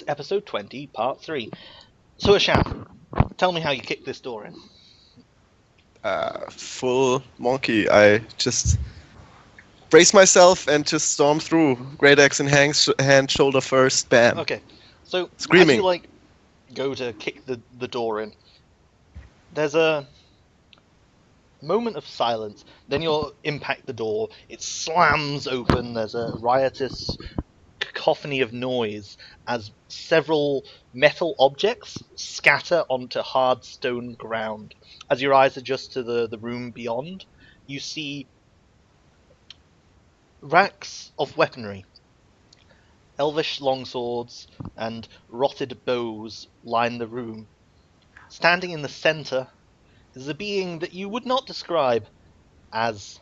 Comics, episode 20, part 3. So, Asham, tell me how you kicked this door in. Full monkey. I just brace myself and just storm through. Great axe in hand, shoulder first, bam. Okay, so Screaming. as you, go to kick the door in, there's a moment of silence, then you'll impact the door, it slams open, there's a riotous cacophony of noise as several metal objects scatter onto hard stone ground. As your eyes adjust to the room beyond, you see racks of weaponry. Elvish longswords and rotted bows line the room. Standing in the center is a being that you would not describe as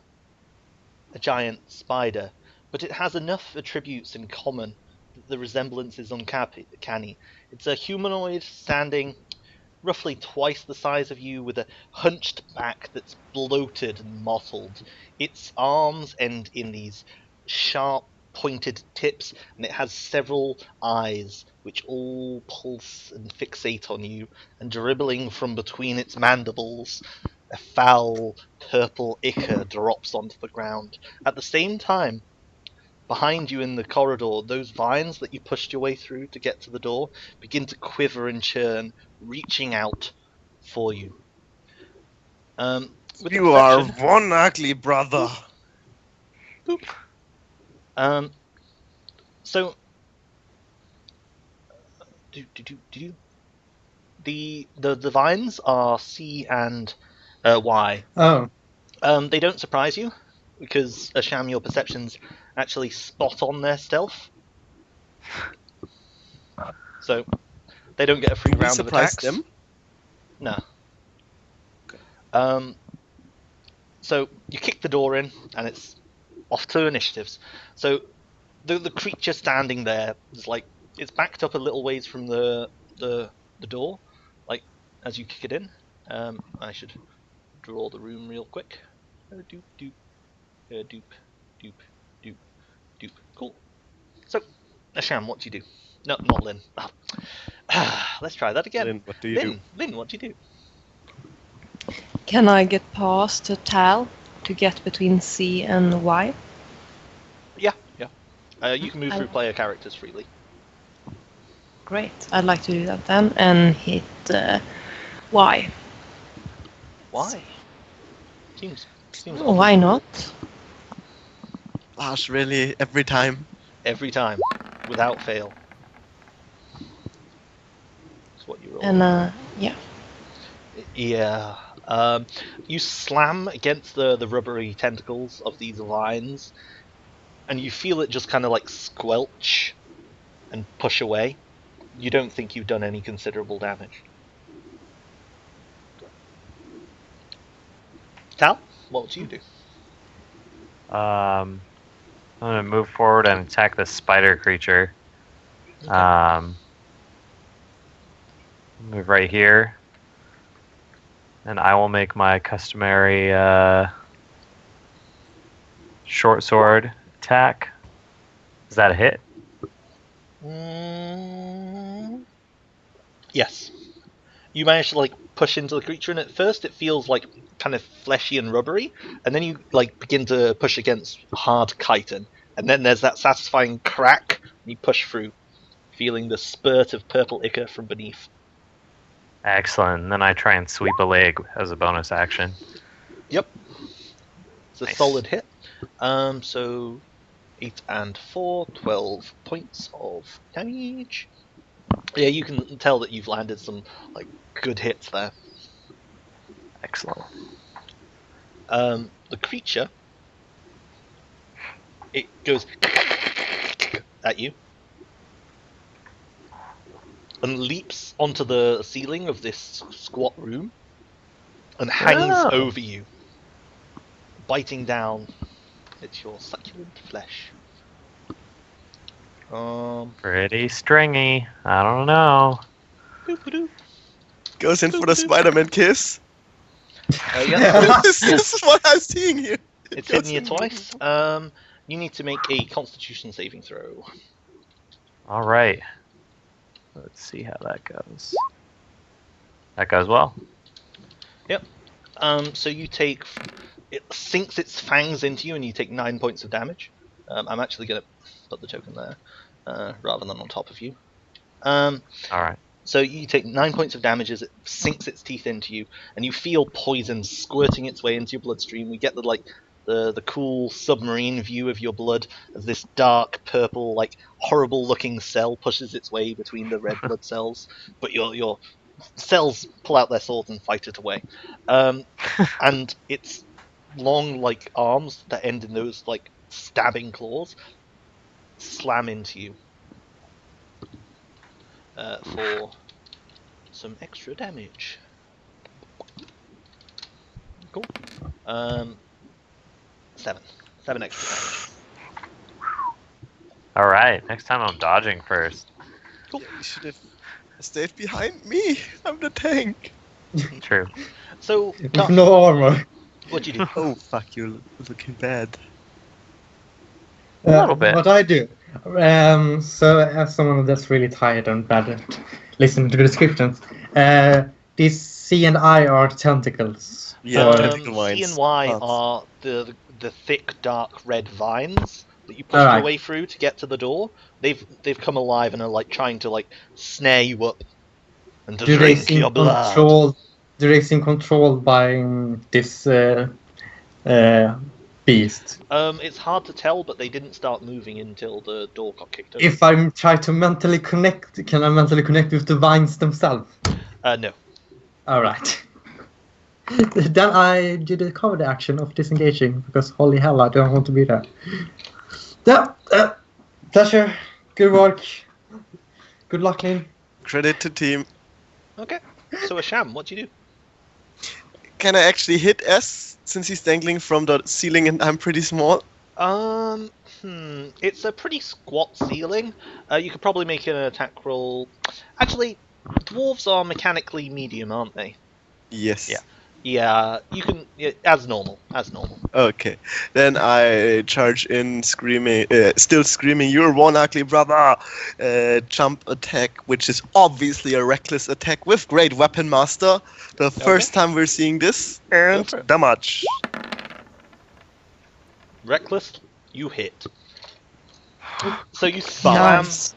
a giant spider, but it has enough attributes in common that the resemblance is uncanny. It's a humanoid standing roughly twice the size of you with a hunched back that's bloated and mottled. Its arms end in these sharp pointed tips, and it has several eyes which all pulse and fixate on you, and dribbling from between its mandibles, a foul purple ichor drops onto the ground. At the same time, behind you in the corridor, those vines that you pushed your way through to get to the door begin to quiver and churn, reaching out for you. You are one ugly brother. Boop. So, the vines are C and Y. Oh. They don't surprise you because Asham, your perception's actually spot on their stealth. So they don't get a free round of attacks. Them? No. So you kick the door in, and it's off to initiatives. So the creature standing there is it's backed up a little ways from the door, as you kick it in. I should draw the room real quick. Doop doop, doop doop doop doop. Cool. So, Asham, what do you do? No, not Lynn. Let's try that again. Lynn, what do you do? Lynn, what do you do? Can I get past the Tal to get between C and Y? Yeah. You can move through player characters freely. Great. I'd like to do that then and hit Y. Why? Seems Oh, why not? Gosh, really? Every time? Every time, without fail. That's what you roll. And yeah. Yeah. You slam against the rubbery tentacles of these vines, and you feel it just kind of squelch and push away. You don't think you've done any considerable damage. Tal, what would you do? I'm gonna move forward and attack the spider creature. Okay. Move right here. And I will make my customary short sword attack. Is that a hit? Yes. You manage to push into the creature, and at first it feels kind of fleshy and rubbery, and then you begin to push against hard chitin, and then there's that satisfying crack, and you push through, feeling the spurt of purple ichor from beneath. Excellent. And then I try and sweep a leg as a bonus action. Yep. It's a Nice. solid hit. So 8 and 4, 12 points of damage. Yeah, you can tell that you've landed some good hits there. Excellent. The creature, it goes at you and leaps onto the ceiling of this squat room and hangs over you, biting down at your succulent flesh. Pretty stringy. I don't know. Goes in for the Spider-Man kiss. Yeah. This is what I'm seeing here. It's hitting you twice. You need to make a Constitution saving throw. All right. Let's see how that goes. That goes well. So you take, it sinks its fangs into you, and you take 9 points of damage. I'm actually going to put the token there rather than on top of you. All right. So you take 9 points of damage as it sinks its teeth into you, and you feel poison squirting its way into your bloodstream. We get the cool submarine view of your blood as this dark purple, like horrible looking cell pushes its way between the red blood cells, but your cells pull out their swords and fight it away. And its long like arms that end in those like stabbing claws slam into you for some extra damage. Cool. 7 extra damage. All right. Next time I'm dodging first. You should have stayed behind me. I'm the tank. True. So With no armor. what'd you do? Oh fuck, you're looking bad. A little bit. What I do. So as someone that's really tired and bad at listening to the descriptions, these C and I are tentacles. Yeah, Or- tentacle C vines. and Y Plants. are the thick, dark red vines that you push Alright. your way through to get to the door. They've come alive and are like trying to like snare you up and to do they drink seem your blood. controlled? Do they seem controlled by this beast? It's hard to tell, but they didn't start moving until the door got kicked open. If I'm trying to mentally connect, can I mentally connect with the vines themselves? No. All right. Then I do the cover action of disengaging because holy hell, I don't want to be there. Yeah, pleasure. Good work. Good luck, Lynn. Credit to team. Okay. So Asham, what do you do? Can I actually hit S since he's dangling from the ceiling and I'm pretty small? It's a pretty squat ceiling. You could probably make an attack roll. Actually, dwarves are mechanically medium, aren't they? Yes. Yeah. Yeah, you can as normal. Okay. Then I charge in, screaming, still screaming, "You're one ugly brother!" Jump attack, which is obviously a reckless attack with great weapon master. The first time we're seeing this, and Go for it. damage. Reckless, you hit. So you slam Nice.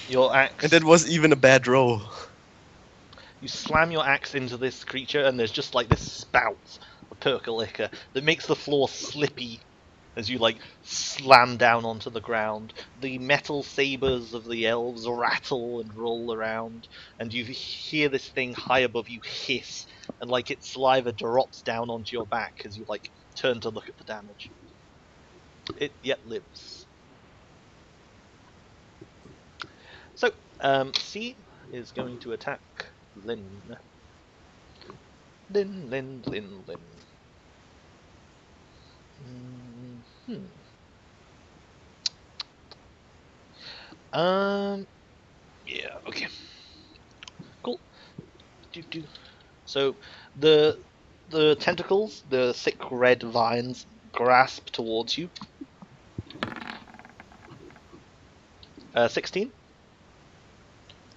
your axe. And that was even a bad roll. You slam your axe into this creature, and there's just like this spout of percolator that makes the floor slippy as you like slam down onto the ground. The metal sabers of the elves rattle and roll around, and you hear this thing high above you hiss, and like its saliva drops down onto your back as you like turn to look at the damage. It yet lives. So, C is going to attack Lynn. Lynn. Yeah, okay. Cool. So, the tentacles, the thick red vines, grasp towards you. 16?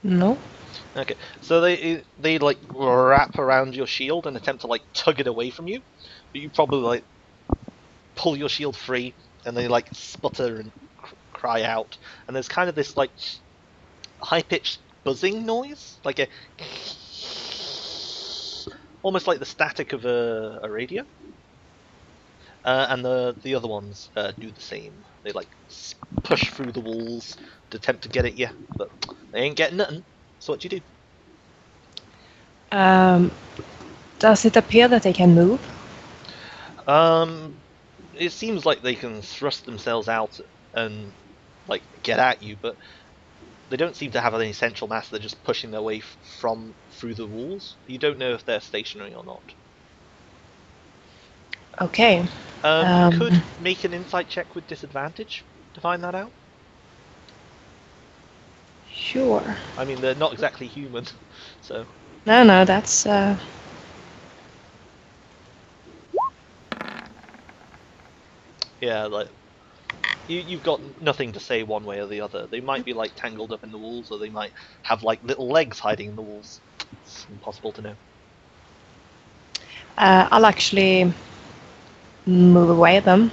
No. Okay, so they like wrap around your shield and attempt to like tug it away from you, but you probably like pull your shield free, and they like sputter and cry out, and there's kind of this like high-pitched buzzing noise, like a almost like the static of a radio. And the other ones do the same. They like push through the walls to attempt to get at you, but they ain't getting nothing. So what do you do? Does it appear that they can move? It seems like they can thrust themselves out and like get at you, but they don't seem to have any central mass. They're just pushing their way from through the walls. You don't know if they're stationary or not. Okay. You could make an insight check with disadvantage to find that out. Sure. I mean, they're not exactly human, so No, that's yeah, like You've got nothing to say one way or the other. They might be like tangled up in the walls, or they might have like little legs hiding in the walls. It's impossible to know. I'll actually move away them.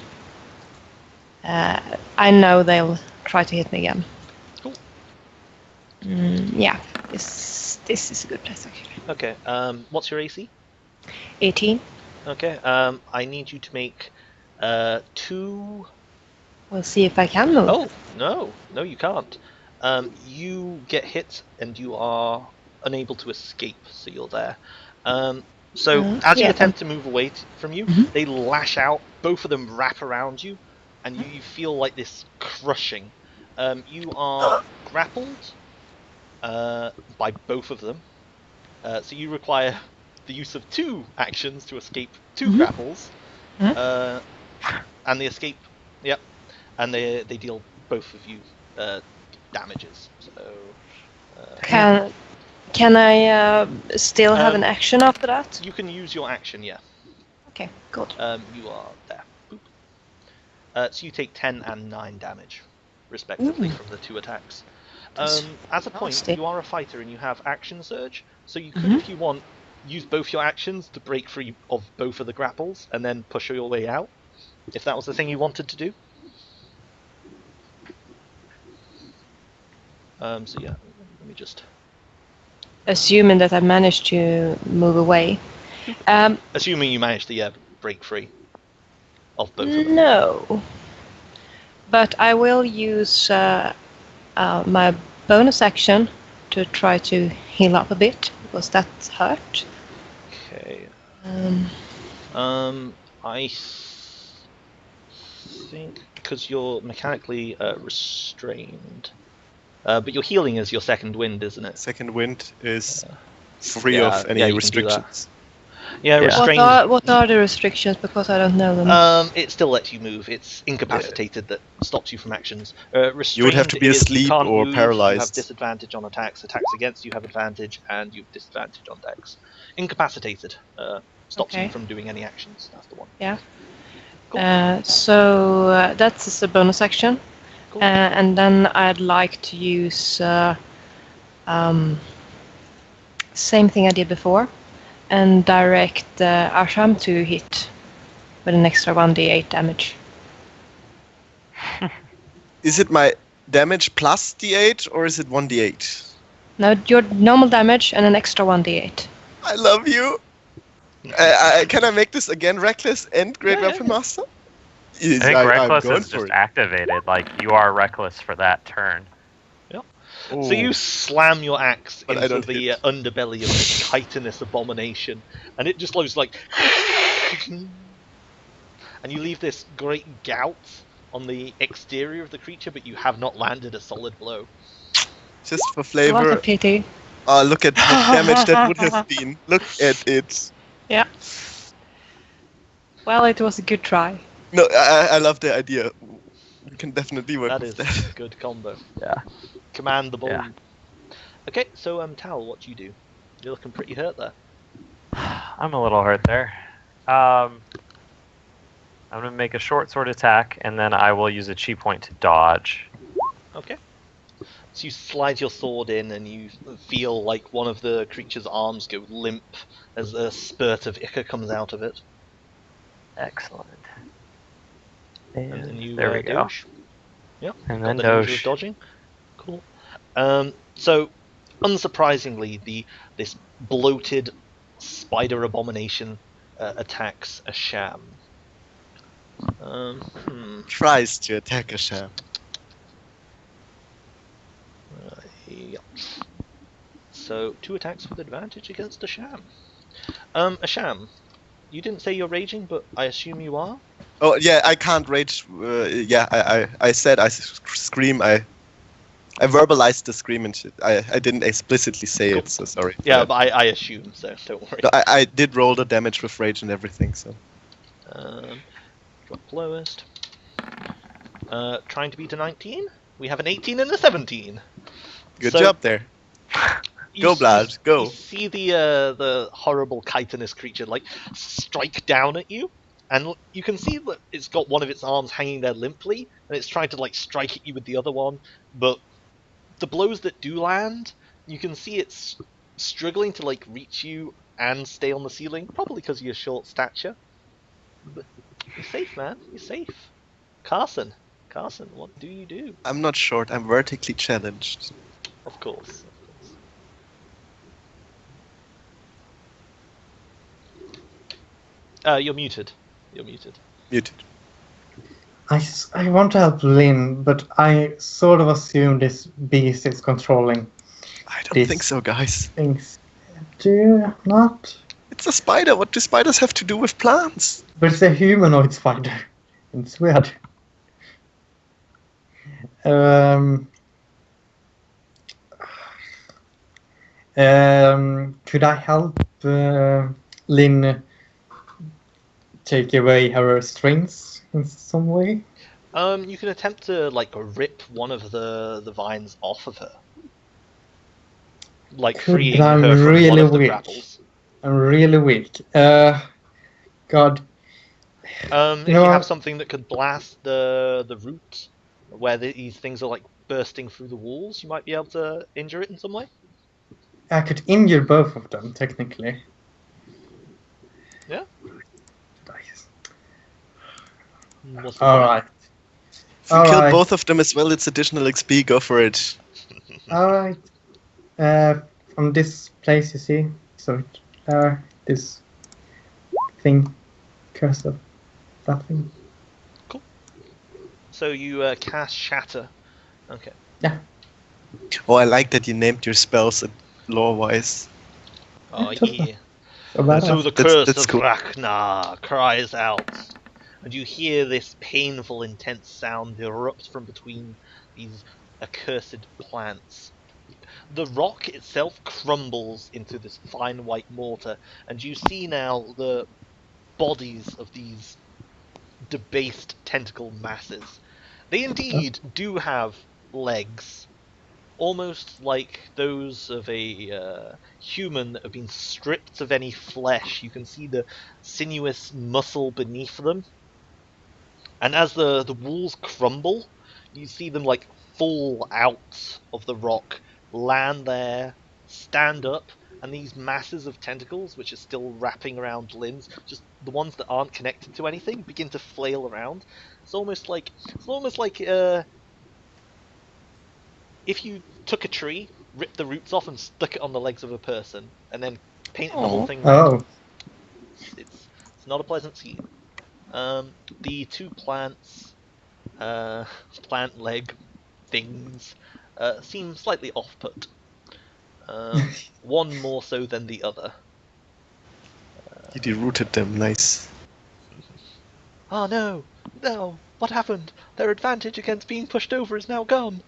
I know they'll try to hit me again. Cool. Yeah, this is a good place actually. Okay. What's your AC? 18. Okay. I need you to make 2. We'll see if I can move. Oh no, you can't. You get hit and you are unable to escape, so you're there. So as you yeah, attempt to move away from you, Mhm. they lash out. Both of them wrap around you, and you feel like this crushing. You are grappled by both of them, so you require the use of 2 actions to escape 2 Mhm. grapples, Mhm. and the escape. Yep, and they deal both of you damages. So. Can I still have an action after that? You can use your action, yeah. Okay, good. You are there. Boop. So you take 10 and 9 damage, respectively, from the 2 attacks. That's As a point, nasty. you are a fighter and you have action surge, so you could, if you want, use both your actions to break free of both of the grapples and then push your way out, if that was the thing you wanted to do. So yeah, let me just... Assuming that I managed to move away. Assuming you managed to, yeah, break free of both of them. No. But I will use my bonus action to try to heal up a bit, because that hurt. Okay. Um, I think because you're mechanically restrained, but your healing is your second wind, isn't it? Second wind is free yeah, of any yeah, you can do that. restrictions. Yeah, Yeah. restrained. what are the restrictions? Because I don't know them. It still lets you move. It's incapacitated that stops you from actions. Restrained You would have to be is you asleep can't or move, You have paralyzed. disadvantage on attacks. Attacks against you have advantage, and you have disadvantage on dex. Incapacitated stops you Okay. from doing any actions. That's the one. Yeah. Cool. So that's a bonus action. Cool. And then I'd like to use same thing I did before, and direct Asham to hit with an extra 1d8 damage. Is it my damage plus d8 or is it 1d8? Now your normal damage and an extra 1d8. I love you. Can I make this again reckless and great Yeah, weapon master? I think I'm Reckless going is for just it. activated. Like, you are reckless for that turn. So you slam your axe But I into don't the hit. underbelly of this chitinous abomination, and it just goes like, and you leave this great gout on the exterior of the creature, but you have not landed a solid blow. Just for What a flavor. pity. Oh, look at what damage that would have been. Look at it. Yeah. Well, it was a good try. No, I love the idea. We can definitely work That with is that. a good combo. Yeah. Command the ball. Yeah. Okay, so Tal, what do you do? You're looking pretty hurt there. I'm a little hurt there. I'm going to make a short sword attack, and then I will use a chi point to dodge. Okay. So you slide your sword in, and you feel like one of the creature's arms go limp as a spurt of ichor comes out of it. Excellent. And then you there we go. dodge. Yep. And Got then the ninja of dodge. dodging. Cool. So, unsurprisingly, this bloated spider abomination attacks a sham. Tries to attack a sham. Yep. So 2 attacks with advantage against a sham. A sham. You didn't say you're raging, but I assume you are. Oh yeah, I can't rage. I said I scream. I verbalized the scream and shit. I didn't explicitly say Cool. it, so sorry. Yeah, but I assume, so don't worry. No, I did roll the damage with rage and everything, so. Drop lowest. Trying to beat a 19. We have an 18 and a 17. Good So- job there. Go, Blad, go. You see the horrible chitinous creature like strike down at you, and you can see that it's got one of its arms hanging there limply, and it's trying to like strike at you with the other one. But the blows that do land, you can see it's struggling to like reach you and stay on the ceiling, probably because of your short stature. But you're safe, man. You're safe. Carson, what do you do? I'm not short. I'm vertically challenged. Of course. You're muted. Muted. I want to help Lynn, but I sort of assume this beast is controlling I don't This- think so, guys. things. Do you not? It's a spider. What do spiders have to do with plants? But it's a humanoid spider. It's weird. Could I help Lynn take away her strings in some way? You can attempt to like rip one of the vines off of her, like Could, freeing but I'm her from really one of the weak. grapples. I'm really weak. God. If You you know have what? something that could blast the root, where these things are like bursting through the walls, you might be able to injure it in some way. I could injure both of them, technically. Yeah. Nice. What's the point? Alright. If you kill Alright. both of them as well, it's additional XP. Go for it. Alright. From this place, you see? So, this thing. Curse of that thing. So you cast Shatter. Okay. Oh, I like that you named your spells lore-wise. Oh Just yeah. So bad. So the That's- curse that's of cool. Ragnar cries out, and you hear this painful, intense sound erupt from between these accursed plants. The rock itself crumbles into this fine white mortar, and you see now the bodies of these debased tentacle masses. They indeed do have legs, almost like those of a human that have been stripped of any flesh. You can see the sinuous muscle beneath them. And as the walls crumble, you see them like fall out of the rock, land there, stand up, and these masses of tentacles, which are still wrapping around limbs, just the ones that aren't connected to anything, begin to flail around. It's almost like if you took a tree, ripped the roots off, and stuck it on the legs of a person, and then painted the whole Aw. thing red. Oh. It's not a pleasant scene. The two plants, plant leg things, seem slightly off-put. One more so than the other. You derooted them. Nice. Oh no! No! What happened? Their advantage against being pushed over is now gone!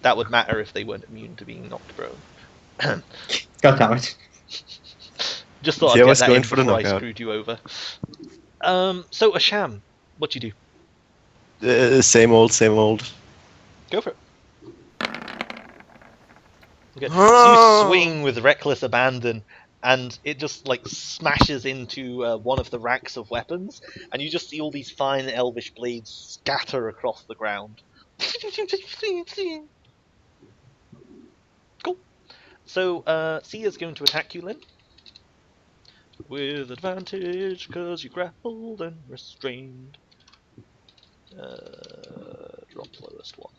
That would matter if they weren't immune to being knocked prone. God damn it. Just thought Yeah, I I'd get was that going in for the before I knockout. screwed you over. So Asham, what you do? Same old, same old. Go for it. Okay. So Oh. you swing with reckless abandon, and it just like smashes into one of the racks of weapons, and you just see all these fine elvish blades scatter across the ground. Cool. So Sia's going to attack you, Lynn. With advantage, because you grappled and restrained. Drop lowest one.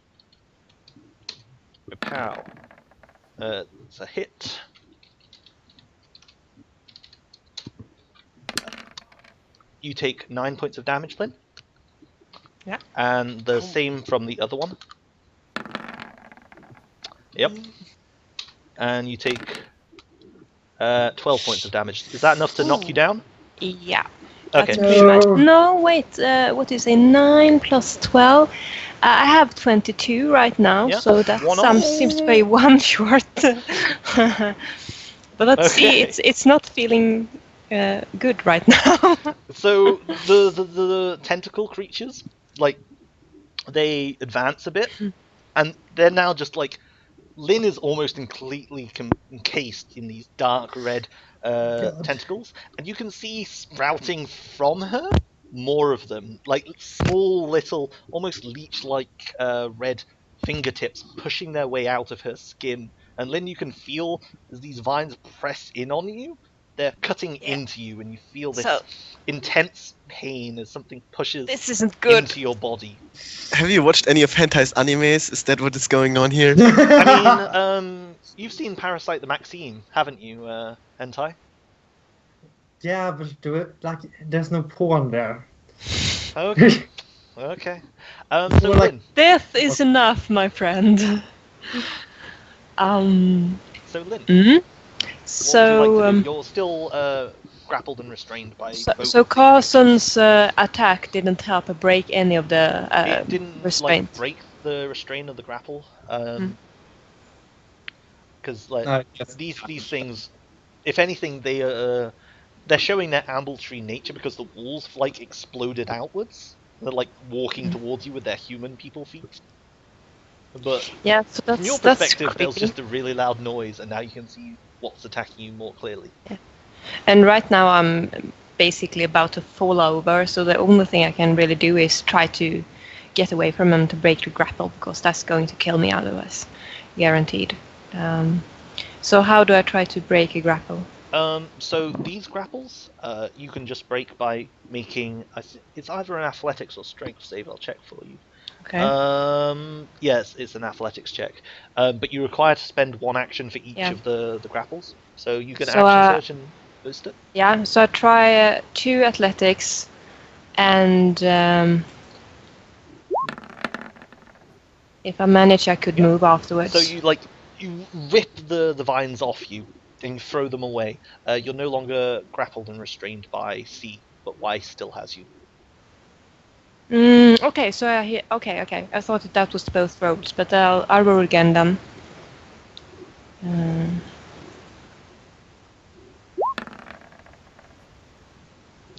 Pow. It's a hit. You take 9 points of damage, Lynn. Yeah. And the same from the other one. Yep. And you take 12 points of damage. Is that enough to knock you down? Yeah. Okay. That's pretty much. No. No, wait. What do you say? 9 plus 12. I have 22 right now, Yeah, so that one off. seems to be one short. But let's see. Okay. It's not feeling good right now. So the tentacle creatures, like, they advance a bit, and they're now just like Lynn is almost completely encased in these dark red God. tentacles, and you can see sprouting from her more of them, like small little, almost leech-like red fingertips pushing their way out of her skin. And Lynn, you can feel as these vines press in on you, they're cutting Yeah. into you, and you feel this So intense pain as something pushes this isn't good. into your body. Have you watched any of Hentai's animes? Is that what is going on here? I mean, you've seen Parasite the Maxime, haven't you, Hentai? yeah, but do it like there's no porn there. Okay. Okay. So More like- Lynn. Death is enough, my friend. Um. So Lynn. mhm. What would So you like to do? You're still grappled and restrained by. both so of the Carson's attack didn't help break any of the It didn't restraint. like break the restraint of the grapple. Because like yes. these things, if anything, they're showing their ambulatory nature because the walls like exploded outwards. They're like walking towards you with their human people feet. But Yeah, so from your that's perspective, there was creepy. just a really loud noise, and now you can see what's attacking you more clearly. And right now I'm basically about to fall over, so the only thing I can really do is try to get away from him to break the grapple, because that's going to kill me otherwise, guaranteed. So how do I try to break a grapple? So these grapples, you can just break by making. It's either an athletics or strength save. I'll check for you. Okay. Yes, it's an athletics check. But you require to spend one action for each Yeah. of the grapples. So you can So, action search and boost it. Yeah, so I try 2 athletics, and if I manage, I could Yeah. move afterwards. So you rip the vines off you and throw them away. You're no longer grappled and restrained by C, but Y still has you. Okay, so okay. I thought that was both rolls, but I'll roll again then.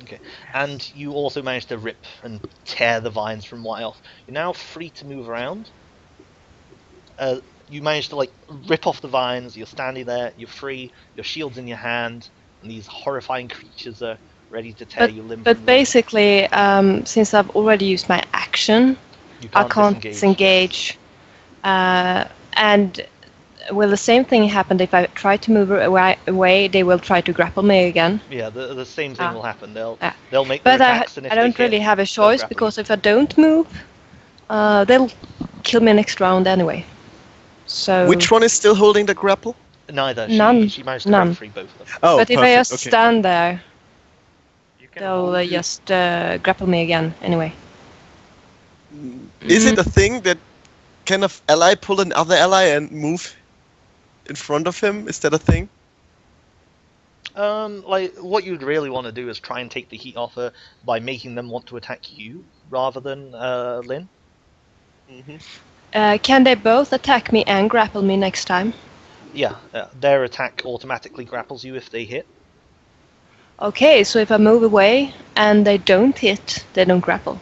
Okay, and you also managed to rip and tear the vines from Y off. You're now free to move around. You managed to rip off the vines. You're standing there. You're free. Your shield's in your hand, and these horrifying creatures are ready to tear you limb But from limb. basically, since I've already used my action, You I can't disengage. And will the same thing happen if I try to move away? They will try to grapple me again. Yeah, the same thing Ah. will happen. They'll Ah. make But their attacks, and if I don't they really hit, have a they'll choice, grapple because if I don't move, they'll kill me next round anyway. So. Which one is still holding the grapple? you. Neither. None. She managed to None. break free both of them. Oh, But if perfect. I just okay. stand there, You can they'll hold just grapple me again anyway. Is it a thing that can an ally pull another ally and move in front of him? Is that a thing? What you'd really want to do is try and take the heat off her by making them want to attack you rather than Lynn. Can they both attack me and grapple me next time? Yeah, their attack automatically grapples you if they hit. Okay, so if I move away and they don't hit, they don't grapple.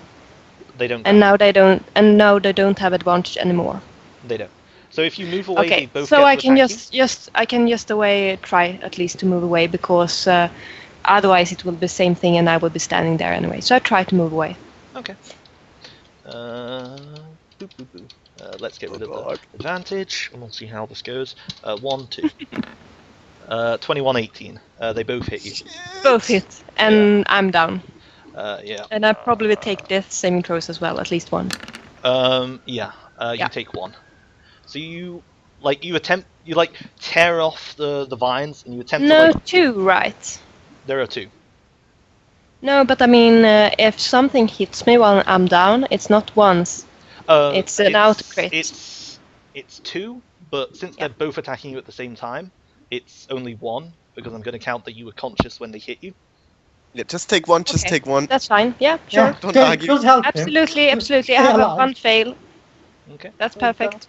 They don't. And now they don't. And now they don't have advantage anymore. They don't. So if you move away, they Okay, both so get I to can attack you. I can just try at least to move away, because otherwise it will be the same thing and I will be standing there anyway. So I try to move away. Okay. Boop, boop, boop. Let's get rid of God. the advantage, and we'll see how this goes. 1, 2. 21, 18. They both hit you. Both hit, and I'm down. Yeah. And I probably will take death saving throws as well, at least one. Yeah. You Yeah. take 1. So you tear off the vines, and you attempt No, to 2, right? There are 2. No, but I mean, if something hits me while I'm down, it's not once. It's an auto crit. It's 2, but since they're both attacking you at the same time, it's only 1, because I'm going to count that you were conscious when they hit you. Yeah, just take one. Just Okay. take one. That's fine. Yeah, sure. Yeah, Don't good, argue. good help him. Absolutely. I Stay have alive. 1 fail. Okay. That's perfect.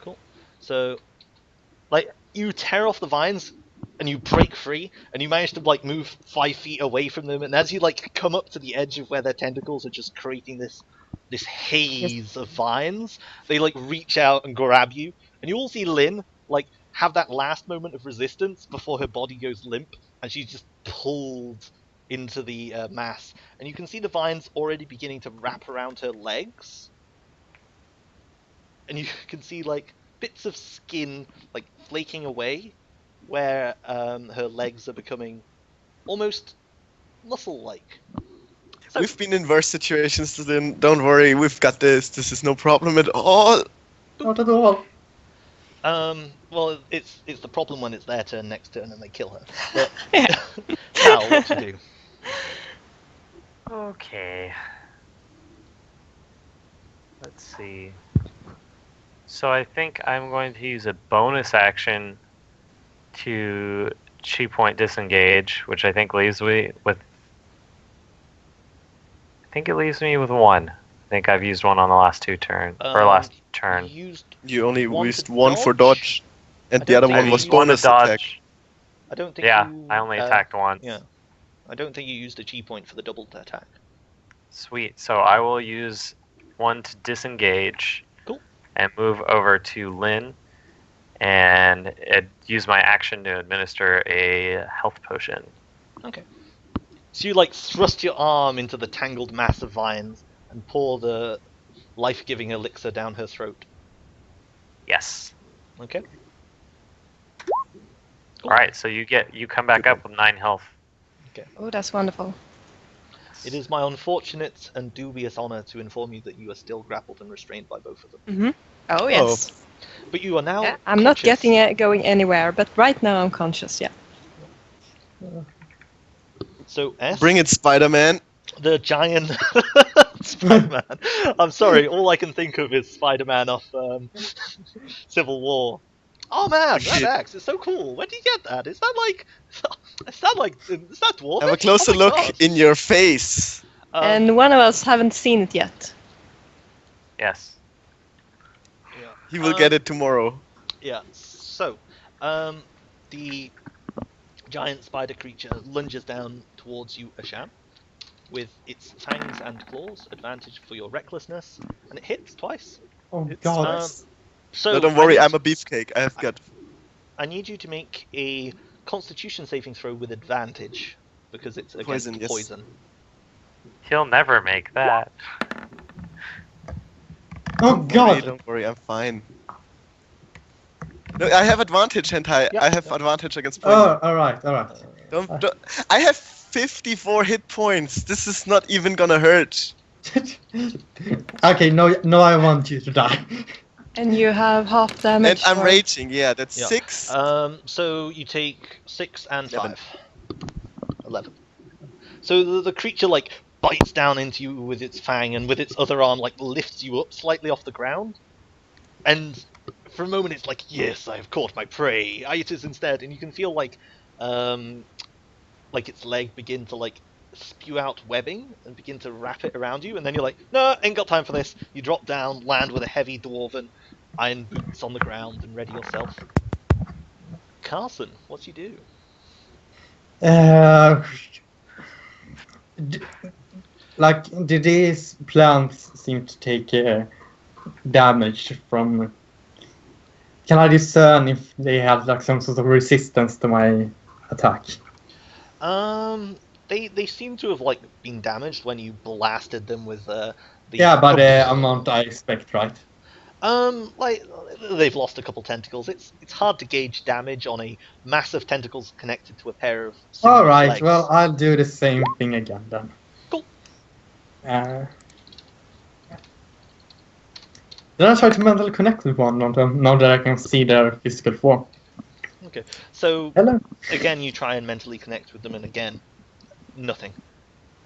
Cool. So, you tear off the vines, and you break free, and you manage to move 5 feet away from them. And as you come up to the edge of where their tentacles are just creating this this haze of vines. They like reach out and grab you, and you all see Lynn like have that last moment of resistance before her body goes limp, and she's just pulled into the mass. And you can see the vines already beginning to wrap around her legs, and you can see like bits of skin like flaking away, where her legs are becoming almost muscle-like. So, We've been in worse situations, Lynn. Don't worry, we've got this. This is no problem at all. Not at all. well, it's the problem when it's their turn next turn and they kill her. But Yeah. Cal, what you do? Okay. Let's see. So I think I'm going to use a bonus action to chi point disengage, which I think leaves me with. I think it leaves me with one. I think I've used one on the last two turns or last turn. You used You only One used to one for dodge? dodge, and I the don't other think one I was used bonus attack. dodge. I don't think Yeah, you, I only attacked once. Yeah, I don't think you used a chi point for the double attack. Sweet. So I will use one to disengage. Cool. And move over to Lynn, and use my action to administer a health potion. Okay. So you like thrust your arm into the tangled mass of vines and pour the life-giving elixir down her throat. Yes. Okay. Cool. All right. So you come back up with 9 health. Oh, that's wonderful. It is my unfortunate and dubious honor to inform you that you are still grappled and restrained by both of them. Mm-hmm. Oh, yes. But you are now Yeah, I'm not conscious. getting it going anywhere, but right now I'm conscious, yeah. So S, Bring it, Spider-Man. the giant Spider-Man. I'm sorry, all I can think of is Spider-Man off Civil War. Oh man, that axe is so cool. Where did you get that? Is that dwarf? Have a closer look in your face. And one of us haven't seen it yet. Yes. He will get it tomorrow. Yeah. So, the giant spider creature lunges down towards you, Asham, with its fangs and claws. Advantage for your recklessness, and it hits twice. Oh It's god. nice. So No, don't worry, I I'm a beefcake. I have got. I need you to make a Constitution saving throw with advantage because it's against Poison, yes. poison. He'll never make that. Oh Don't worry, god. don't worry, I'm fine. No, I have advantage, Hentai. Yeah, I have yeah. advantage against poison. Oh, alright. Don't, I have 54 hit points. This is not even gonna hurt. Okay, no, I want you to die. And you have half damage. And I'm for- raging, yeah, that's Yeah. 6. So you take 6 and 11. 5. 11. So the creature like bites down into you with its fang and with its other arm like lifts you up slightly off the ground. And for a moment it's like, yes, I have caught my prey. I eat it instead, and you can feel like its leg begin to like spew out webbing and begin to wrap it around you, and then you're like, no, ain't got time for this. You drop down, land with a heavy dwarven iron boots on the ground, and ready yourself. Carson, what you do? Do these plants seem to take damage from? Can I discern if they have like some sort of resistance to my attack? They seem to have like been damaged when you blasted them with the. Yeah, but the amount I expect, right? Like they've lost a couple tentacles. It's hard to gauge damage on a massive tentacles connected to a pair of. All right. legs. Well, I'll do the same thing again then. Cool. Then I try to mentally connect with one of them now that I can see their physical form. Okay. So Hello. again, you try and mentally connect with them, and again, nothing.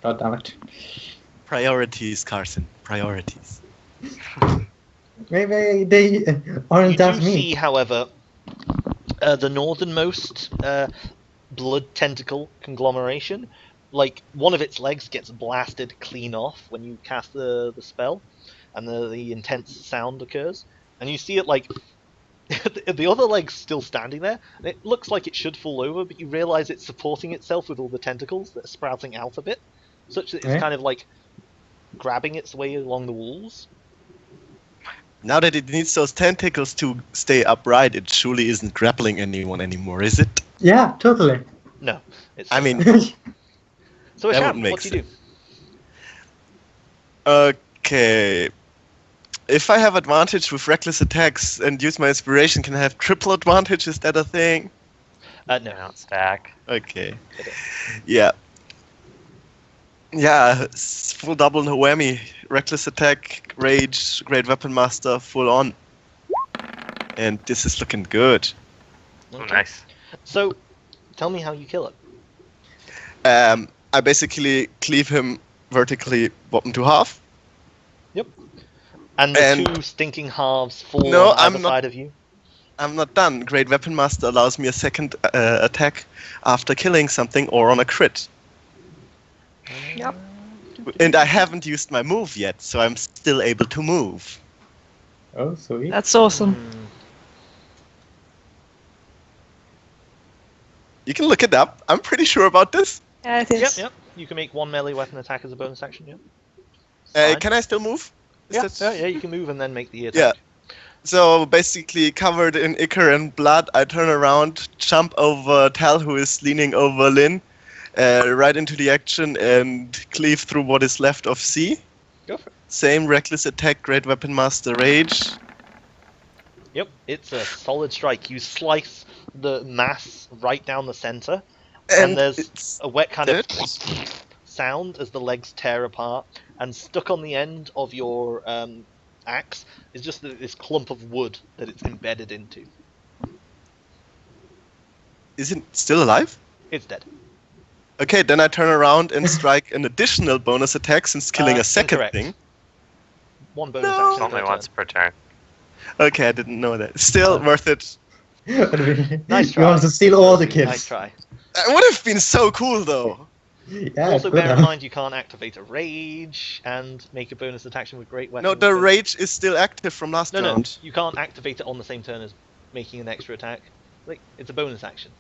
God damn it. Priorities, Carson. Priorities. Maybe they aren't You do as see, mean. however, the northernmost blood tentacle conglomeration. Like one of its legs gets blasted clean off when you cast the spell, and the intense sound occurs, and you see it like the other leg's still standing there. And it looks like it should fall over, but you realize it's supporting itself with all the tentacles that are sprouting out of it, such that it's Okay. kind of like grabbing its way along the walls. Now that it needs those tentacles to stay upright, it surely isn't grappling anyone anymore, is it? Yeah, totally. No, it's I just mean, that. So that Asham, would make what do you do? Okay. If I have advantage with reckless attacks and use my inspiration, can I have triple advantage? Is that a thing? They No. don't stack. Okay. Okay. Yeah. Yeah, full double no whammy. Reckless attack, rage, great weapon master, full on. And this is looking good. Oh, Okay. nice. So, tell me how you kill it. I basically cleave him vertically bottom to half. And the And- two stinking halves fall No, on either I'm not- side of you. I'm not done. Great weapon master allows me a second attack after killing something or on a crit. Yep. And I haven't used my move yet, so I'm still able to move. Oh, sweet. That's awesome. Hmm. You can look it up. I'm pretty sure about this. Yeah, it is. Yep. You can make one melee weapon attack as a bonus action. Yep. Fine. Can I still move? Is that- Yeah. You can move and then make the attack. So basically, covered in ichor and blood, I turn around, jump over Tal, who is leaning over Lynn, right into the action, and cleave through what is left of C. Go for it. Same reckless attack, great weapon master, rage. Yep. It's a solid strike. You slice the mass right down the center, and there's it's a wet kind of dead. sound as the legs tear apart, and stuck on the end of your axe is just this clump of wood that it's embedded into. Is it still alive? It's dead. Okay, then I turn around and strike an additional bonus attack since killing a second incorrect. thing. One bonus No. action. It's only per once per turn. Okay, I didn't know that. Still worth it. Nice You try. want to steal all the kills. Nice try. It would have been so cool though. Yeah, Also, good bear in enough. mind you can't activate a rage and make a bonus attack with great weapons. No, the rage is still active from last No, round. you can't activate it on the same turn as making an extra attack. Like, it's a bonus action.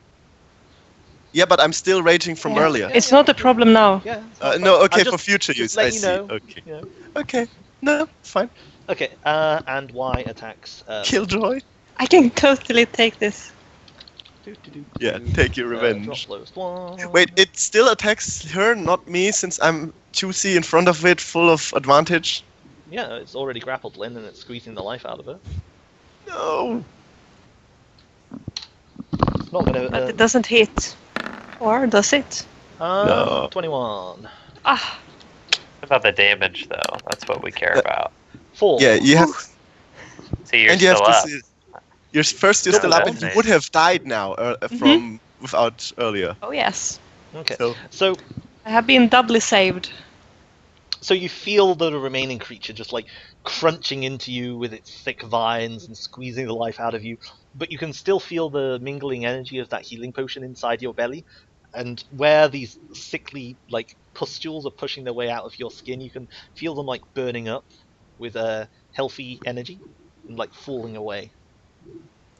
Yeah, but I'm still raging from Yeah. earlier. It's not a problem now. Yeah. it's not No, fun. okay, I'm for just- future just use. let I you see. know, Okay. you know. Okay. No, fine. Okay, and Y attacks. Killjoy. I can totally take this. Yeah, take your revenge. Drop lowest one. Wait, it still attacks her, not me, since I'm 2C in front of it, full of advantage. Yeah, it's already grappled Lynn and it's squeezing the life out of her. No. It's not gonna. But it doesn't hit. Or does it? No. 21. Ah, What about the damage, though? That's what we care about. 4. Yeah, you have, See, you're and you have still to up. see. You're first. You're Double still up, and you damage. would have died now from without earlier. oh yes. Okay. So So I have been doubly saved. So you feel the remaining creature just like crunching into you with its thick vines and squeezing the life out of you, but you can still feel the mingling energy of that healing potion inside your belly, and where these sickly like pustules are pushing their way out of your skin, you can feel them like burning up with a healthy energy and like falling away.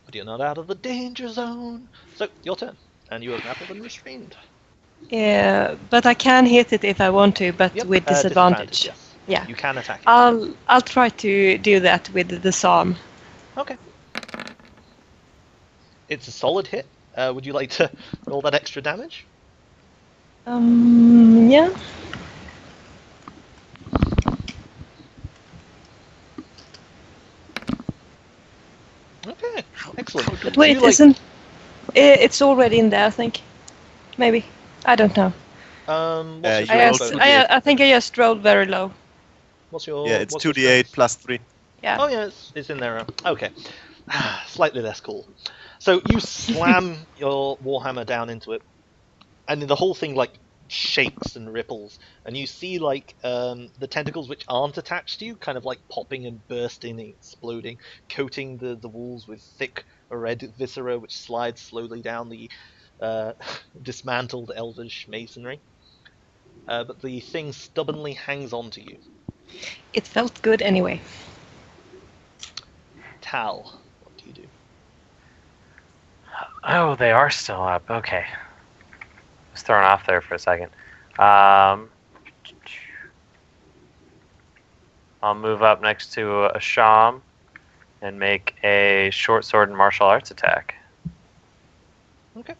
But you're not out of the danger zone. So your turn, and you are grappled and restrained. Yeah, but I can hit it if I want to, but Yep, with disadvantage. yes. Yeah. You can attack it. I'll try to do that with the disarm. Okay. It's a solid hit. Would you like to roll that extra damage? Yeah. Okay, excellent. But wait, You, like, isn't it's already in there? I think, maybe. I don't know. What's You your I, rolled bonus? 2d8. I think I just rolled very low. What's your? yeah, it's what's your 2d8 strength? plus 3. Yeah. Oh yeah, it's in there. Okay, slightly less cool. So you slam your warhammer down into it, and the whole thing like shakes and ripples, and you see like the tentacles which aren't attached to you, kind of like popping and bursting and exploding, coating the walls with thick red viscera, which slides slowly down the dismantled elvish masonry. But the thing stubbornly hangs on to you. It felt good anyway. Tal, what do you do? Oh, they are still up. Okay. I was thrown off there for a second. I'll move up next to Asham and make a short sword and martial arts attack. Okay.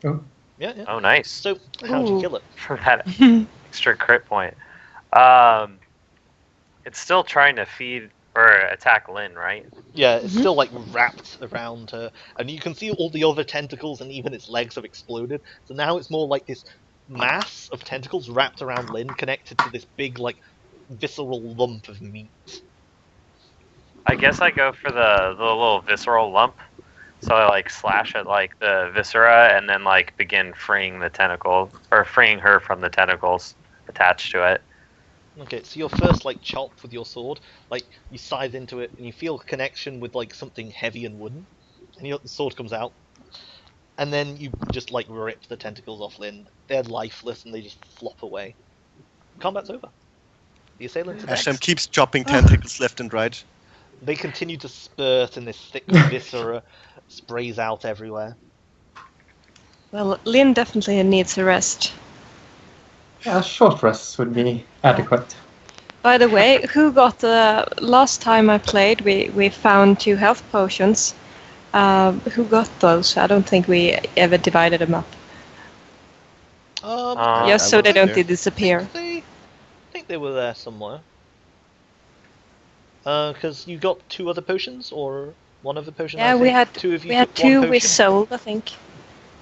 Oh. Yeah, yeah. Oh, nice. So, how'd you Ooh. kill it? For that extra crit point. It's still trying to feed or attack Lynn, right? Yeah, it's Mhm. still like wrapped around her, and you can see all the other tentacles, and even its legs have exploded. So now it's more like this mass of tentacles wrapped around Lynn, connected to this big, like, visceral lump of meat. I guess I go for the little visceral lump. So I like slash at like the viscera and then like begin freeing the tentacle or freeing her from the tentacles attached to it. Okay, so your first like chop with your sword, like you scythe into it, and you feel a connection with like something heavy and wooden, and the sword comes out, and then you just like rip the tentacles off Lynn. They're lifeless, and they just flop away. Combat's over. The assailants are Hashem next. keeps chopping tentacles left and right. They continue to spurt, and this thick viscera sprays out everywhere. Well, Lynn definitely needs a rest. Yeah, short rest would be adequate. By the way, who got the last time I played? We found 2 health potions. Who got those? I don't think we ever divided them up. I Just so they wasn't don't there. disappear. I think they were there somewhere. Because you got 2 other potions, or one other potion. Yeah, I we think had 2 of you we had took one 2 we potion. sold, I think.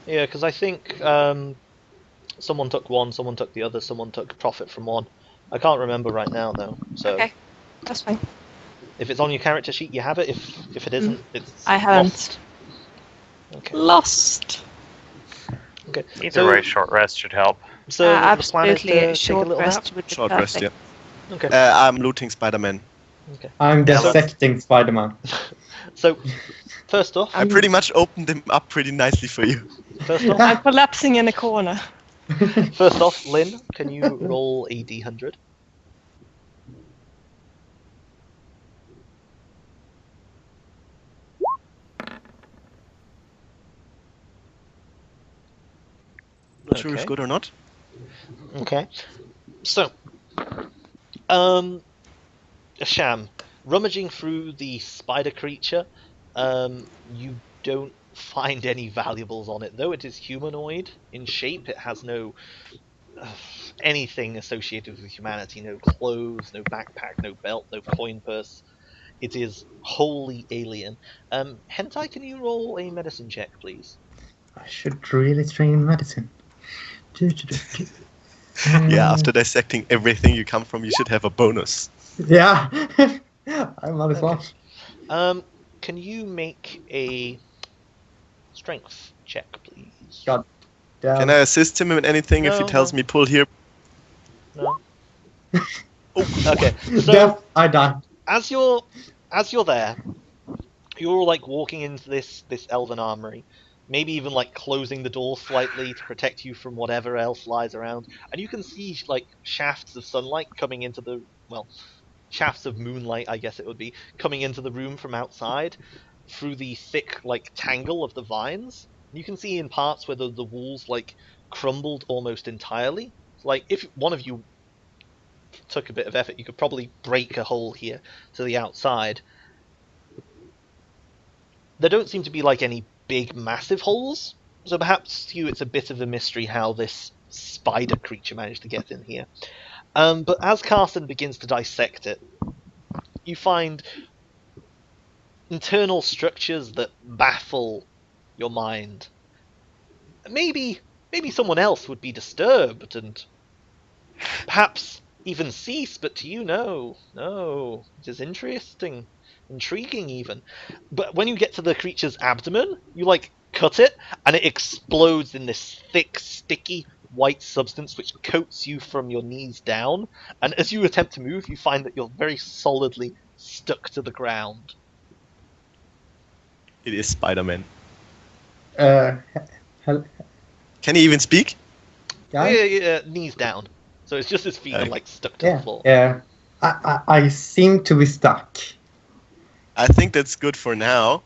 Yeah, because I think someone took one, someone took the other, someone took profit from one. I can't remember right now though. So Okay, that's fine. if it's on your character sheet, you have it. If it isn't, it's I haven't. lost. Okay. Lost. Okay. Either So, way, short rest should help. so the plan is Absolutely, to take a short little nap. rest would be Short perfect. rest, yeah. Okay. I'm looting Spider-Man. I'm Yeah, let's- dissecting Spider-Man. So first off, I pretty much opened him up pretty nicely for you. I'm collapsing in a corner. First off, Lynn, can you roll a d100? Not sure if good or not. Okay. So, Asham, rummaging through the spider creature, you don't find any valuables on it. Though it is humanoid in shape, it has no anything associated with humanity. No clothes, no backpack, no belt, no coin purse. It is wholly alien. Hentai, can you roll a medicine check, please? I should really train medicine. Yeah, after dissecting everything you come from, you should have a bonus. Yeah, I might as well. Can you make a strength check, please? God. Damn. Can I assist him in anything if he No, tells no. me pull here? No. Okay. So Death, I die. as you're there, you're like walking into this elven armory, maybe even like closing the door slightly to protect you from whatever else lies around, and you can see like shafts of sunlight coming into the shafts of moonlight, I guess it would be, coming into the room from outside through the thick like tangle of the vines. You can see in parts where the walls like crumbled almost entirely. Like if one of you took a bit of effort, you could probably break a hole here to the outside. There don't seem to be like any big massive holes, so perhaps to you it's a bit of a mystery how this spider creature managed to get in here. But as Carson begins to dissect it, you find internal structures that baffle your mind. Maybe someone else would be disturbed and perhaps even cease, but to you, no. It is interesting, intriguing even. But when you get to the creature's abdomen, you like cut it, and it explodes in this thick, sticky white substance which coats you from your knees down. And as you attempt to move, you find that you're very solidly stuck to the ground. It is Spider-Man. Hell, Can he even speak? guys? Yeah, knees down. So it's just his feet are Okay. like stuck to the Yeah, floor. yeah. I seem to be stuck. I think that's good for now.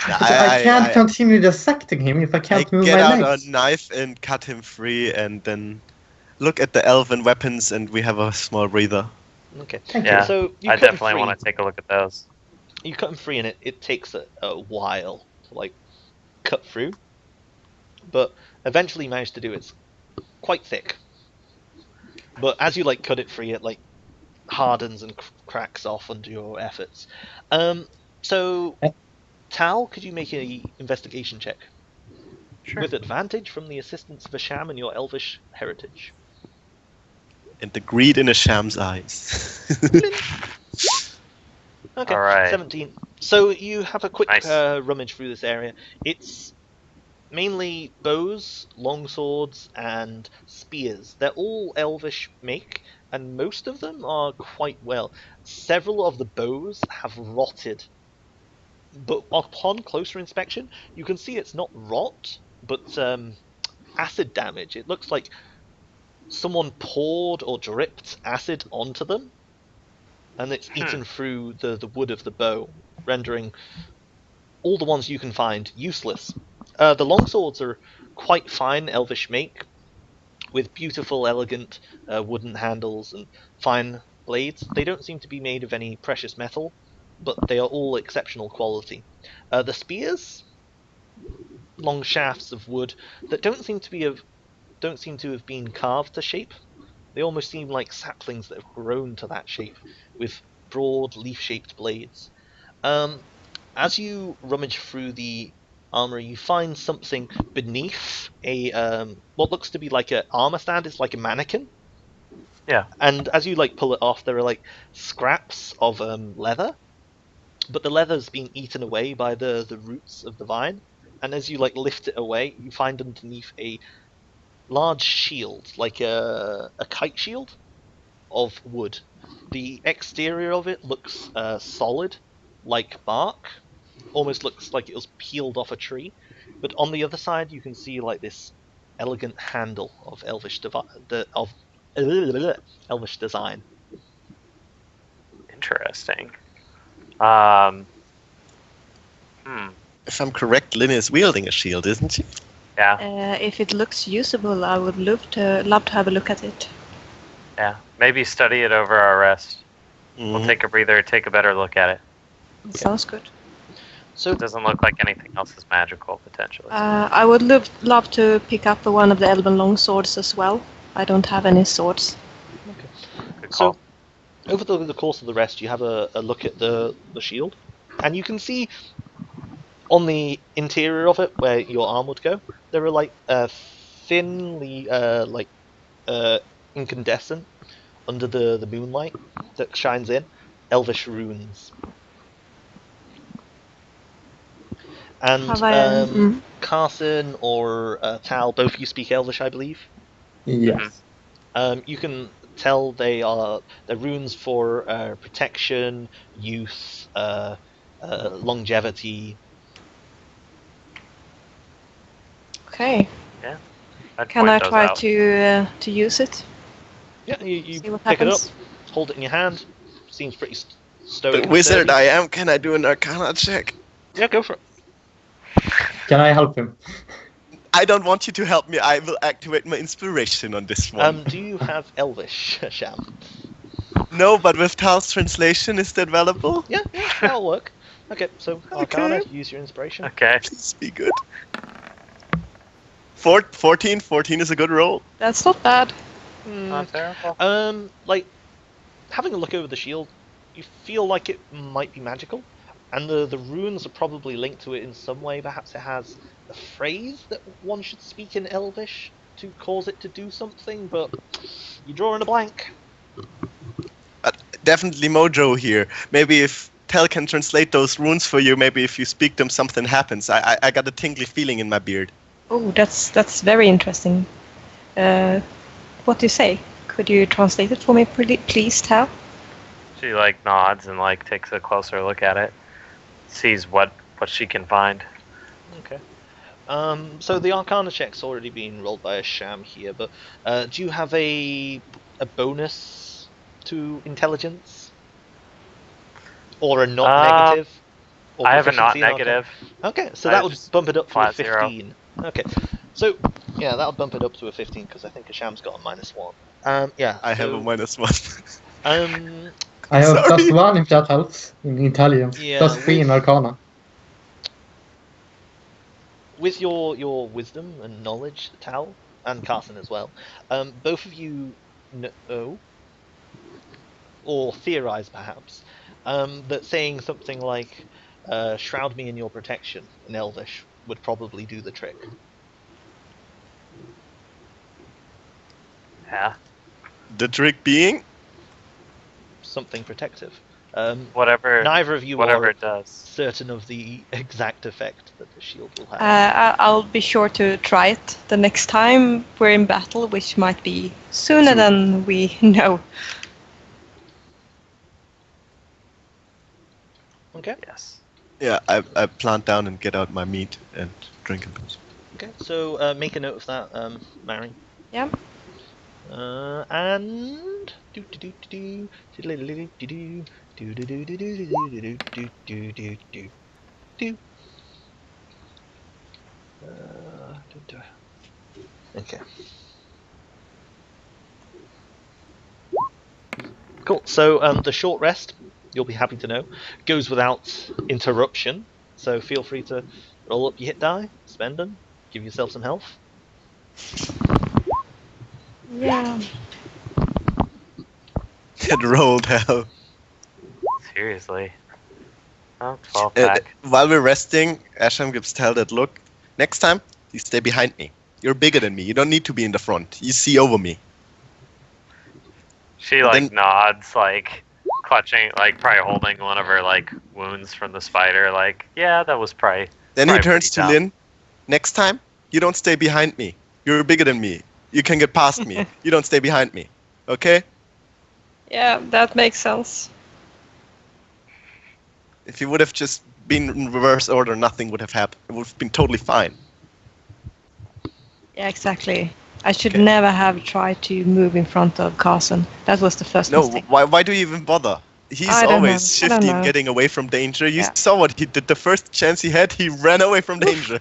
I can't continue dissecting him if I can't move get my out legs. a knife and cut him free, and then look at the elven weapons, and we have a small breather. Okay. Thank Yeah. So you I cut them definitely free. want to take a look at those. You cut them free, and it takes a while to like cut through, but eventually you manage to do it. It's quite thick, but as you like cut it free, it like hardens and cracks off under your efforts. So Eh. Tal, could you make a investigation check Sure. with advantage from the assistance of a sham and your elvish heritage? And the greed in a sham's eyes. Okay, All right. 17. So you have a quick Nice. rummage through this area. It's mainly bows, longswords, and spears. They're all elvish make, and most of them are quite well. Several of the bows have rotted, but upon closer inspection, you can see it's not rot, but acid damage. It looks like someone poured or dripped acid onto them, and it's eaten through the wood of the bow, rendering all the ones you can find useless. The longswords are quite fine elvish make, with beautiful, elegant wooden handles and fine blades. They don't seem to be made of any precious metal, but they are all exceptional quality. The spears, long shafts of wood that don't seem to have been carved to shape. They almost seem like saplings that have grown to that shape, with broad leaf-shaped blades. As you rummage through the armory, you find something beneath a what looks to be like an armor stand. It's like a mannequin. Yeah. And as you like pull it off, there are like scraps of leather, but the leather's been eaten away by the roots of the vine. And as you like lift it away, you find underneath a large shield, like a kite shield of wood. The exterior of it looks solid, like bark. Almost looks like it was peeled off a tree. But on the other side, you can see like this elegant handle of elvish elvish design. Interesting. Hmm. If I'm correct, Lynn is wielding a shield, isn't she? Yeah. If it looks usable, I would love to have a look at it. Yeah. Maybe study it over our rest. We'll Mhm. take a breather, take a better look at it. Sounds good. So It doesn't look like anything else is magical, potentially. I would love to pick up one of the elven long swords as well. I don't have any swords. Good call. So, over the course of the rest, you have a look at the shield, and you can see on the interior of it, where your arm would go, there are like thinly incandescent under the moonlight that shines in, elvish runes. And Have I? Carson or Tal, both of you speak Elvish, I believe. Yes. You can tell they're runes for protection, youth, longevity. Okay. I'd Can I point those try out. to use it? Yeah, you See what pick it up, happens. hold it in your hand. Seems pretty stoic. The and wizard sturdy. I am, can I do an arcana check? Yeah, go for it. Can I help him? I don't want you to help me. I will activate my inspiration on this one. Do you have Elvish, Sham? No, but with Tal's translation, is that valuable? Yeah, that'll work. Okay, so Arcana, use your inspiration. Okay. Please be good. 14. 14 is a good roll. That's not bad. Not terrible. Like having a look over the shield, you feel like it might be magical, and the runes are probably linked to it in some way. Perhaps it has a phrase that one should speak in Elvish to cause it to do something, but you draw in a blank. Definitely Mojo here. Maybe if Tal can translate those runes for you, maybe if you speak them, something happens. I got a tingly feeling in my beard. Oh, that's very interesting. What do you say? Could you translate it for me, please, Tal? She like nods and like takes a closer look at it, sees what she can find. Okay. So the Arcana check's already been rolled by a Sham here, but do you have a bonus to intelligence? Or a not negative? Or I have a not proficiency in Arcana? negative. Okay, so I that would just bump it up to a flat zero. 15. Okay, So, yeah, that'll bump it up to a 15 because I think Hasham's got a -1. Yeah. I have a -1. I have Sorry. +1 if that helps in intelligence. Yeah, +3 in with- arcana. With your wisdom and knowledge, Tal, and Carson as well, both of you know, or theorize perhaps, that saying something like, shroud me in your protection in Elvish would probably do the trick. Yeah. The trick being, Something protective. Whatever. Neither of you Whatever are it does. certain of the exact effect that the shield will have. I'll be sure to try it the next time we're in battle, which might be sooner Soon. than we know. Okay. Yes. yeah, I plant down and get out my meat and drink a bit. Okay. So make a note of that, Mary. Yeah. And do do do do do do do do do do do do do do do do do do do. Okay. Cool. So the short rest, you'll be happy to know, goes without interruption. So feel free to roll up your hit die, spend them, give yourself some health. Yeah. It rolled hell. Seriously. Oh, 12 pack. While we're resting, Asham gives Tal that look. Next time, you stay behind me. You're bigger than me. You don't need to be in the front. You see over me. She like then- nods, like clutching, like probably holding one of her like wounds from the spider. Like, yeah, that was probably. Then he Right, turns to pretty Lynn. Next time, you don't stay behind me. You're bigger than me. You can get past me. You don't stay behind me. Okay? Yeah, that makes sense. If you would have just been in reverse order, nothing would have happened. It would have been totally fine. Yeah, exactly. I should Okay. never have tried to move in front of Carson. That was the first No, mistake. why do you even bother? He's I don't always know. I don't shifty and know. getting away from danger. You Yeah. saw what he did. The first chance he had, he ran away from danger.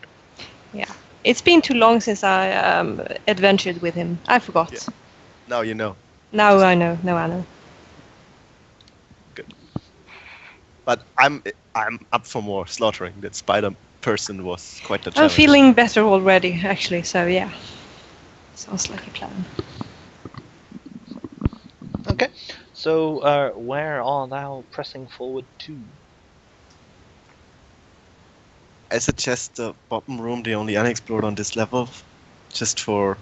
It's been too long since I adventured with him. I forgot. Yeah. Now you know. Now I know. Now I know. But I'm up for more. Slaughtering that spider person was quite the I'm challenge. feeling better already, actually. So yeah, sounds like a plan. Okay. So where are thou pressing forward to? I suggest the bottom room, the only unexplored on this level, just for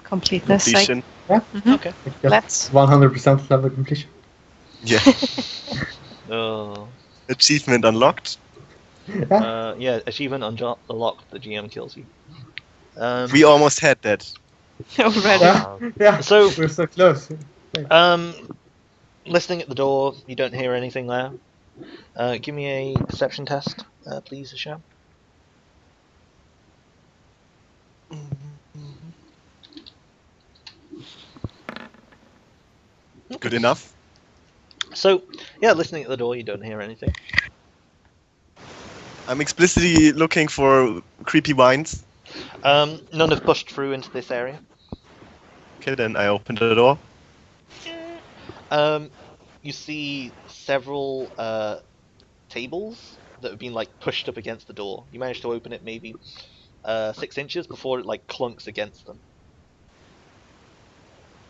Completeness. completion. Mhm. Okay. Yes. Let's. 100% level completion. Yeah. Uh, Achievement unlocked. Yeah. yeah, achievement unlocked. The GM kills you. We almost had that. Already. Yeah. Yeah. So- We're so close. Listening at the door, you don't hear anything there. Give me a perception test, please, Asham. Good enough. So, yeah, listening at the door, you don't hear anything. I'm explicitly looking for creepy vines. None have pushed through into this area. Okay, then I open the door. You see several tables that have been like pushed up against the door. You manage to open it maybe 6 inches before it like clunks against them.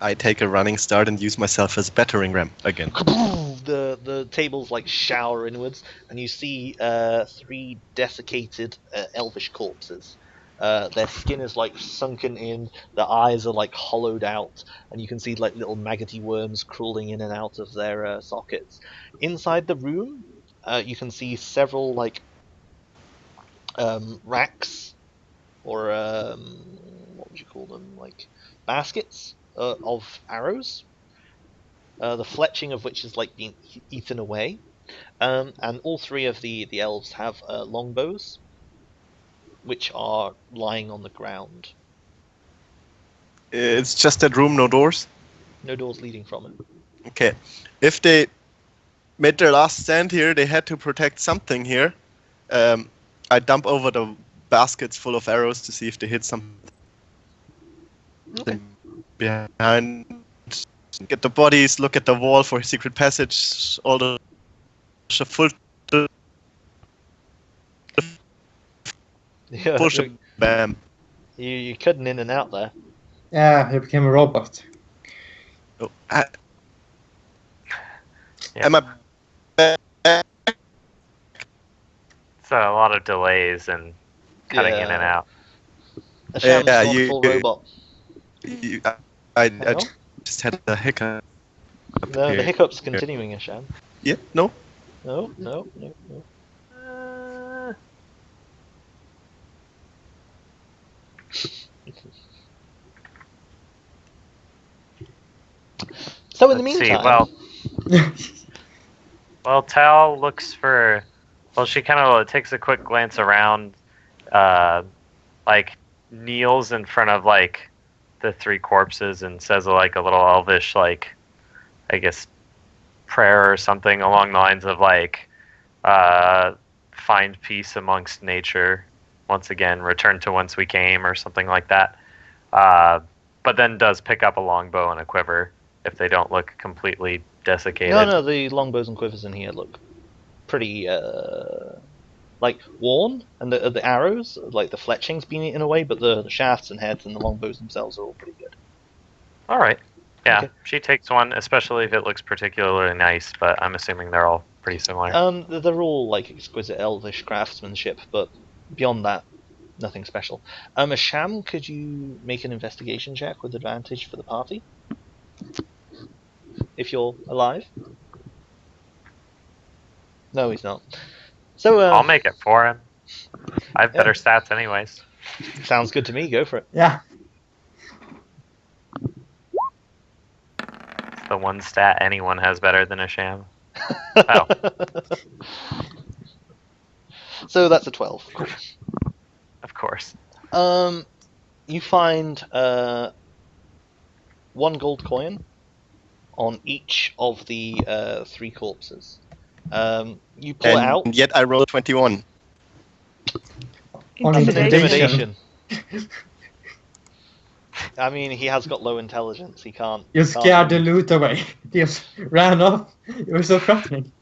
I take a running start and use myself as a battering ram again. The tables like shower inwards, and you see 3 desiccated elvish corpses. Their skin is like sunken in, their eyes are like hollowed out, and you can see like little maggoty worms crawling in and out of their sockets. Inside the room, you can see several like racks, or what would you call them? Like baskets of arrows. The fletching of which is like being eaten away, and all 3 of the elves have longbows, which are lying on the ground. It's just that room, no doors. No doors leading from it. Okay. If they made their last stand here, they had to protect something here. I dump over the baskets full of arrows to see if they hit something Okay. behind. Get the bodies, look at the wall for a secret passage, all the full Yeah, bullshit. Bam. you're cutting in and out there. Yeah, he became a robot. Oh, Yeah. am I back? So a lot of delays and cutting in and Yeah. out. A Sham's Yeah, gone you- full robot. I Hang on. just had a hiccup. No, the here. hiccup's continuing, Asham. Yeah, no. No, no, no, no. So in the Let's see, meantime, Well, Tal looks for. Well, she kind of takes a quick glance around, like kneels in front of like the three corpses and says like a little elvish like, I guess, prayer or something along the lines of like, find peace amongst nature. Once again, return to whence we came, or something like that. But then does pick up a longbow and a quiver if they don't look completely desiccated. no, the longbows and quivers in here look pretty, like worn, and the arrows, like the fletching's been eaten away, but the shafts and heads and the longbows themselves are all pretty good. All right. Yeah, Okay. she takes one, especially if it looks particularly nice. But I'm assuming they're all pretty similar. They're all like exquisite elvish craftsmanship, but beyond that, nothing special. Asham, could you make an investigation check with advantage for the party? If you're alive? No, he's not. So, I'll make it for him. I have Yeah. better stats, anyways. sounds good to me, go for it. Yeah. It's the one stat anyone has better than a sham. Oh. So that's a 12. Cool. Of course. You find 1 gold coin on each of the 3 corpses. You pull it out. And yet I rolled 21. On That's an intimidation. intimidation. I mean, he has got low intelligence. He can't. You can't scared the read. loot away. He just ran off. It was so threatening.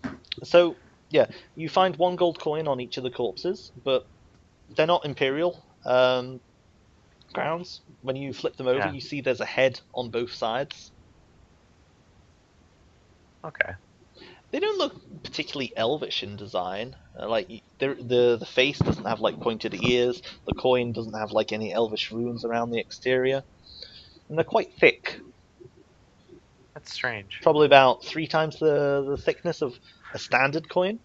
So, yeah, you find 1 gold coin on each of the corpses, but they're not imperial crowns. When you flip them over, Yeah. you see there's a head on both sides. Okay. They don't look particularly elvish in design. Like the face doesn't have like pointed ears. The coin doesn't have like any elvish runes around the exterior, and they're quite thick. That's strange. Probably about 3 times the thickness of a standard coin.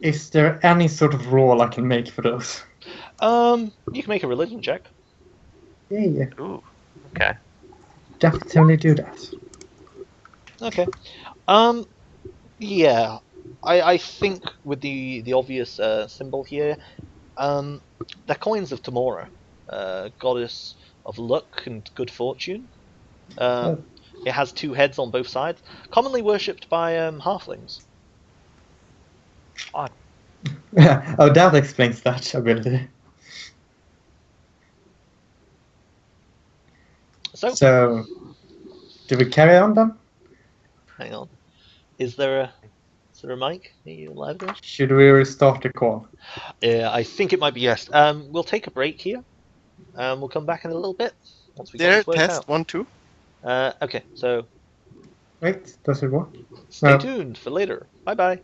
Is there any sort of roll I can make for those? You can make a religion check. Yeah, Ooh. Okay. definitely do that. Okay. Yeah. I think with the obvious symbol here, they're coins of Tamora, goddess of luck and good fortune. It has 2 heads on both sides, commonly worshipped by halflings. Oh, that explains that ability. So, do we carry on then? Hang on. Is there a mic? Are you alive there? Should we restart the call? Yeah, I think it might be yes. We'll take a break here. We'll come back in a little bit once we get There, this worked test out. 1, 2. Okay, so Wait, does it work? stay No. tuned for later. Bye bye.